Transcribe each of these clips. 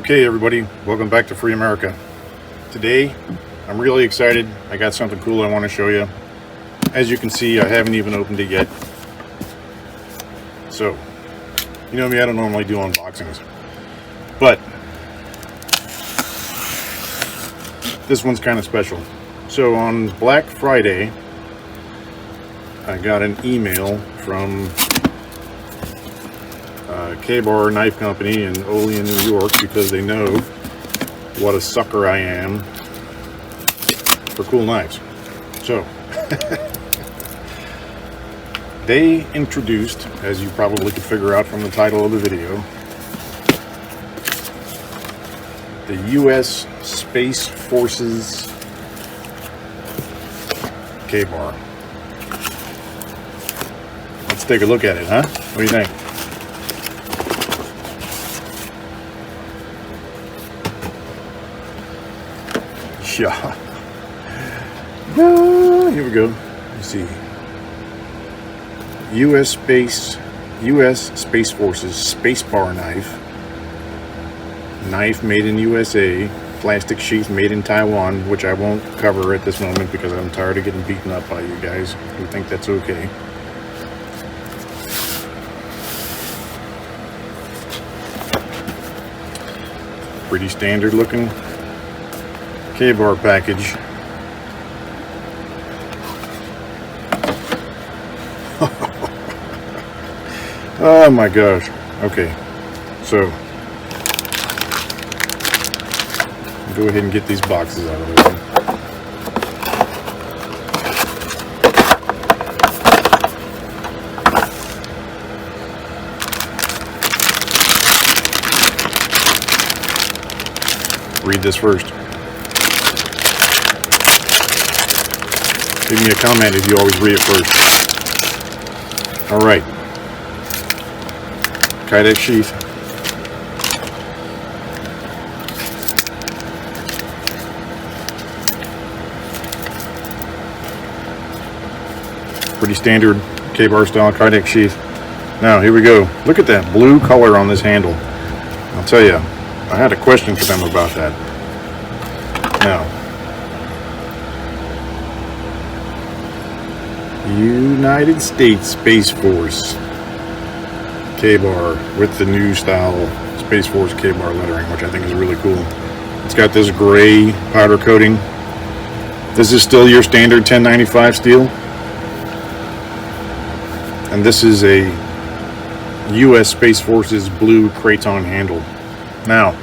Okay, everybody, welcome back to Free America. Today, I'm really excited. I got something cool I want to show you. As you can see, I haven't even opened it yet. So, you know me, I don't normally do unboxings. But, this one's kind of special. So, on Black Friday, I got an email from K-Bar Knife Company in Olean, New York, because they know what a sucker I am for cool knives. So they introduced, as you probably could figure out from the title of the video, the U.S. Space Forces K-Bar. Let's take a look at it, huh? What do you think? Yeah. Here we go. Let's see. U.S. Space Forces Space Bar knife. Knife made in USA. Plastic sheath made in Taiwan, which I won't cover at this moment because I'm tired of getting beaten up by you guys who think that's okay. Pretty standard looking K-Bar package. Oh my gosh. Okay, so go ahead and get these boxes out of the way. Read this first. Give me a comment if you always read it first. Alright. Kydex sheath. Pretty standard K-Bar style Kydex sheath. Now, here we go. Look at that blue color on this handle. I'll tell you, I had a question for them about that. Now, United States Space Force K-Bar with the new style Space Force K-Bar lettering, which I think is really cool. It's got this gray powder coating. This is still your standard 1095 steel. And this is a U.S. Space Forces blue Kraton handle. Now,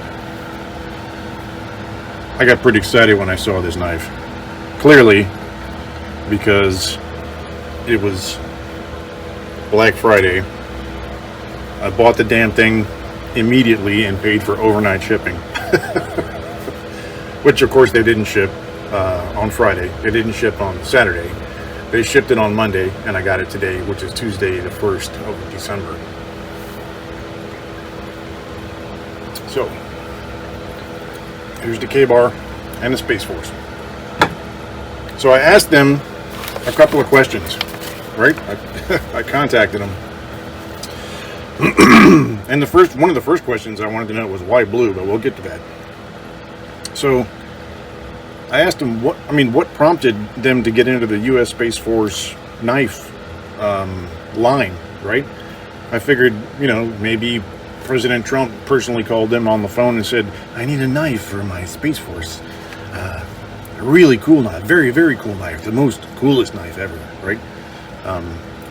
I got pretty excited when I saw this knife. Clearly, because it was Black Friday. I bought the damn thing immediately and paid for overnight shipping. Which of course they didn't ship on Friday. They didn't ship on Saturday. They shipped it on Monday and I got it today, which is Tuesday the 1st of December. So, here's the K-Bar and the Space Force. So I asked them a couple of questions. Right? I contacted them. And one of the first questions I wanted to know was why blue, but we'll get to that. So I asked them what prompted them to get into the U.S. Space Force knife line, right? I figured, maybe President Trump personally called them on the phone and said, I need a knife for my Space Force. A really cool knife, very, very cool knife, the most coolest knife ever, right?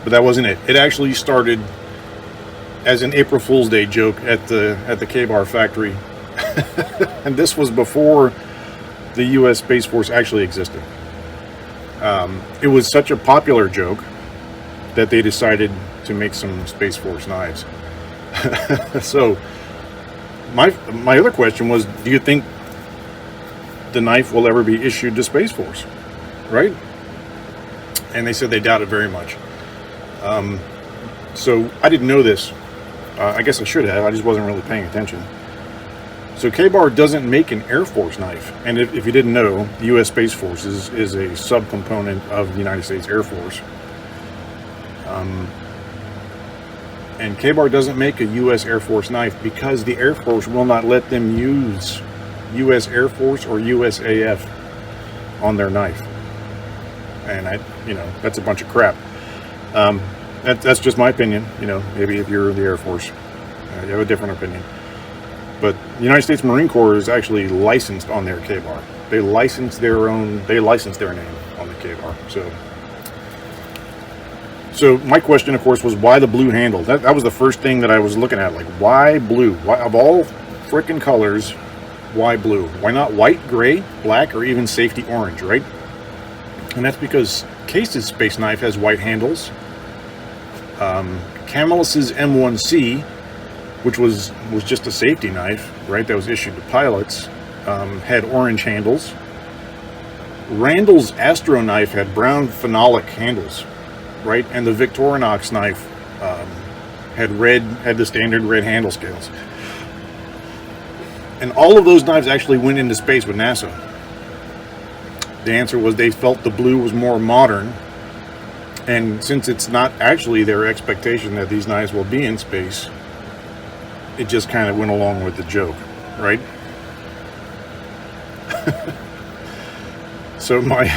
But that wasn't it. It actually started as an April Fool's Day joke at the K-Bar factory. And this was before the U.S. Space Force actually existed. It was such a popular joke that they decided to make some Space Force knives. So my other question was, do you think the knife will ever be issued to Space Force? Right? And they said they doubt it very much. So I didn't know this. I guess I should have. I just wasn't really paying attention. So K-Bar doesn't make an Air Force knife. And if you didn't know, the U.S. Space Force is a subcomponent of the United States Air Force. And K-Bar doesn't make a U.S. Air Force knife because the Air Force will not let them use U.S. Air Force or USAF on their knife. And that's a bunch of crap. That's just my opinion. Maybe if you're in the Air Force, you have a different opinion. But the United States Marine Corps is actually licensed on their K-Bar. They license their name on the K-Bar. So my question, of course, was why the blue handle? That was the first thing that I was looking at. Like, why blue? Why, of all frickin' colors, why blue? Why not white, gray, black, or even safety orange, right? And that's because Case's space knife has white handles. Camillus' M1C, which was just a safety knife, right, that was issued to pilots, had orange handles. Randall's Astro knife had brown phenolic handles, right, and the Victorinox knife had the standard red handle scales. And all of those knives actually went into space with NASA. The answer was they felt the blue was more modern, and since it's not actually their expectation that these knives will be in space, it just kind of went along with the joke, right? So my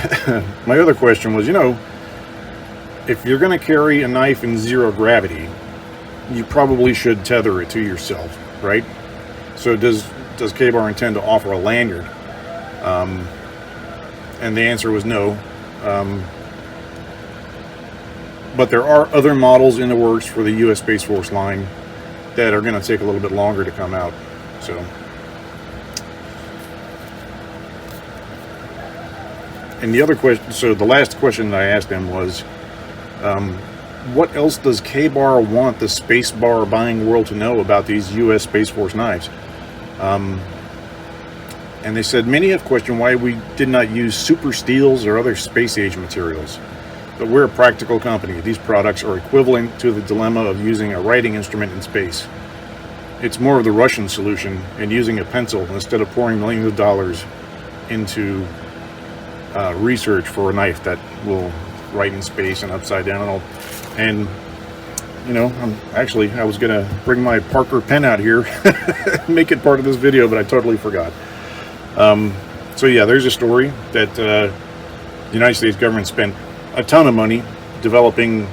other question was, if you're going to carry a knife in zero gravity, you probably should tether it to yourself, right? So does K-Bar intend to offer a lanyard? And the answer was no. But there are other models in the works for the U.S. Space Force line that are going to take a little bit longer to come out. So, and the other question, so the last question that I asked him was, what else does K-Bar want the space bar buying world to know about these U.S. Space Force knives? And they said many have questioned why we did not use super steels or other space age materials. But we're a practical company. These products are equivalent to the dilemma of using a writing instrument in space. It's more of the Russian solution and using a pencil instead of pouring millions of dollars into research for a knife that will write in space and upside down and all. And I was gonna bring my Parker pen out here, make it part of this video, but I totally forgot. So yeah, there's a story that the United States government spent a ton of money developing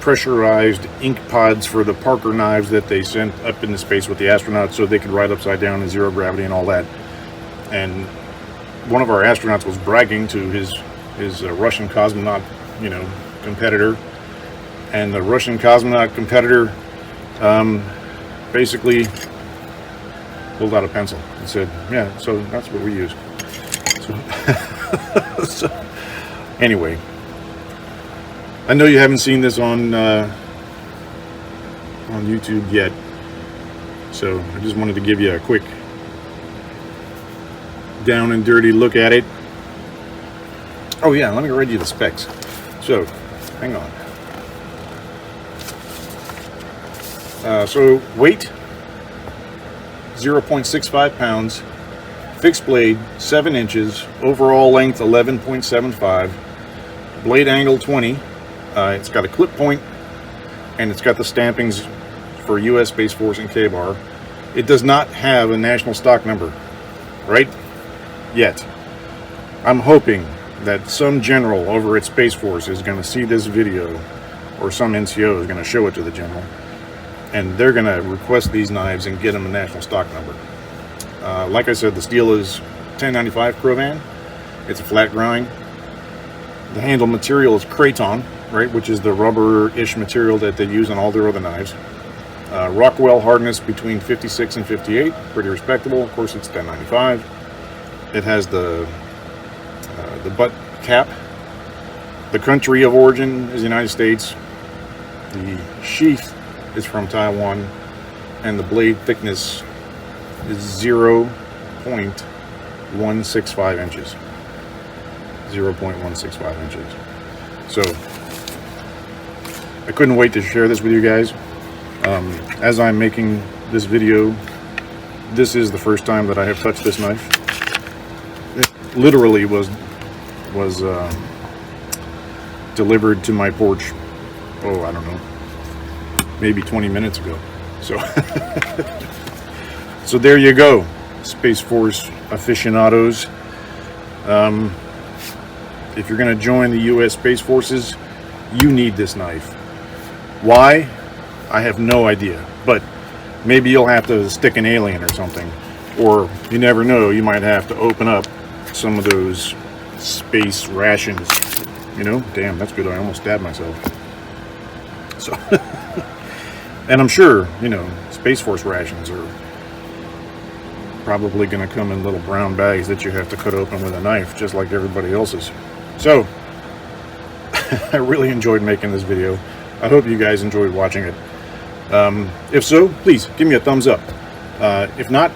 pressurized ink pods for the Parker knives that they sent up into space with the astronauts so they could ride upside down in zero gravity and all that. And one of our astronauts was bragging to his Russian cosmonaut, competitor, and the Russian cosmonaut competitor basically pulled out a pencil and said, yeah, so that's what we use. So anyway, I know you haven't seen this on YouTube yet, so I just wanted to give you a quick down and dirty look at it. Oh yeah, let me read you the specs. So, hang on. So weight, 0.65 pounds, fixed blade, 7 inches, overall length 11.75, blade angle 20. It's got a clip point, and it's got the stampings for U.S. Space Force and K-Bar. It does not have a national stock number, right? Yet. I'm hoping that some general over at Space Force is going to see this video, or some NCO is going to show it to the general, and they're going to request these knives and get them a national stock number. Like I said, the steel is 1095 Crovan. It's a flat grind. The handle material is Kraton, right, which is the rubber-ish material that they use on all their other knives. Rockwell hardness between 56 and 58, pretty respectable. Of course, it's 1095. It has the butt cap. The country of origin is the United States. The sheath is from Taiwan, and the blade thickness is 0.165 inches. 0.165 inches. So I couldn't wait to share this with you guys. As I'm making this video, this is the first time that I have touched this knife. It literally was delivered to my porch, oh, I don't know, maybe 20 minutes ago. So, so there you go, Space Force aficionados. If you're going to join the U.S. Space Forces, you need this knife. Why? I have no idea. But maybe you'll have to stick an alien or something. Or, you never know, you might have to open up some of those space rations. You know? Damn, that's good. I almost stabbed myself. So, and I'm sure, you know, Space Force rations are probably going to come in little brown bags that you have to cut open with a knife, just like everybody else's. So, I really enjoyed making this video. I hope you guys enjoyed watching it. If so, please give me a thumbs up. If not,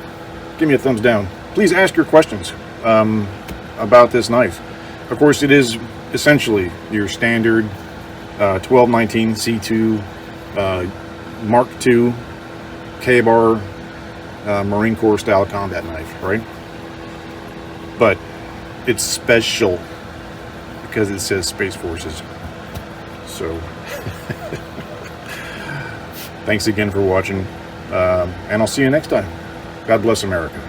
give me a thumbs down. Please ask your questions about this knife. Of course, it is essentially your standard 1219 C2 Mark II K-bar Marine Corps style combat knife, right? But it's special because it says Space Forces. So, thanks again for watching, and I'll see you next time. God bless America.